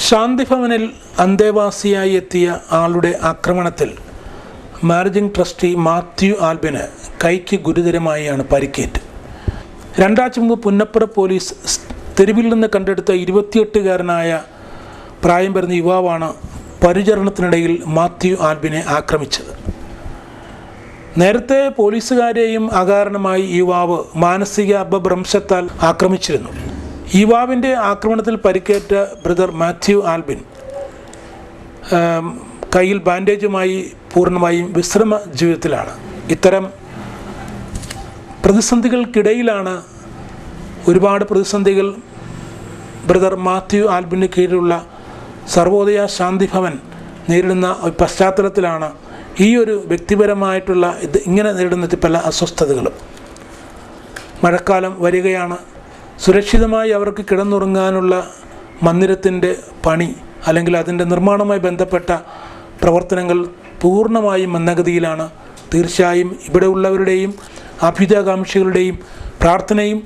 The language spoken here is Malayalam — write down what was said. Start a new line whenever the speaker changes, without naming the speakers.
ശാന്തിഭവനിൽ അന്തേവാസിയായി എത്തിയ ആളുടെ ആക്രമണത്തിൽ മാനേജിംഗ് ട്രസ്റ്റി മാത്യു ആൽബിന് കൈക്ക് ഗുരുതരമായാണ് പരിക്കേറ്റ്. രണ്ടാഴ്ച മുമ്പ് പുന്നപ്പുറ പോലീസ് തെരുവിൽ നിന്ന് കണ്ടെടുത്ത 28-കാരനായ പ്രായം വരുന്ന യുവാവാണ് പരിചരണത്തിനിടയിൽ മാത്യു ആൽബിനെ ആക്രമിച്ചത്. നേരത്തെ പോലീസുകാരെയും അകാരണമായി യുവാവ് മാനസിക അപഭ്രംശത്താൽ ആക്രമിച്ചിരുന്നു. യുവാവിൻ്റെ ആക്രമണത്തിൽ പരിക്കേറ്റ ബ്രദർ മാത്യു ആൽബിൻ കയ്യിൽ ബാൻഡേജുമായി പൂർണ്ണമായും വിശ്രമ ജീവിതത്തിലാണ്. ഇത്തരം പ്രതിസന്ധികൾക്കിടയിലാണ് ഒരുപാട് പ്രതിസന്ധികൾ ബ്രദർ മാത്യു ആൽബിന് കീഴിലുള്ള സർവോദയ ശാന്തിഭവൻ നേരിടുന്ന പശ്ചാത്തലത്തിലാണ് ഈ ഒരു വ്യക്തിപരമായിട്ടുള്ള ഇങ്ങനെ നേരിടുന്ന പല അസ്വസ്ഥതകളും. മഴക്കാലം വരികയാണ്. സുരക്ഷിതമായി അവർക്ക് കിടന്നുറങ്ങാനുള്ള മന്ദിരത്തിൻ്റെ പണി അല്ലെങ്കിൽ അതിൻ്റെ നിർമ്മാണവുമായി ബന്ധപ്പെട്ട പ്രവർത്തനങ്ങൾ പൂർണ്ണമായും മന്ദഗതിയിലാണ്. തീർച്ചയായും ഇവിടെ ഉള്ളവരുടെയും അഭ്യുദയകാംക്ഷികളുടെയും പ്രാർത്ഥനയും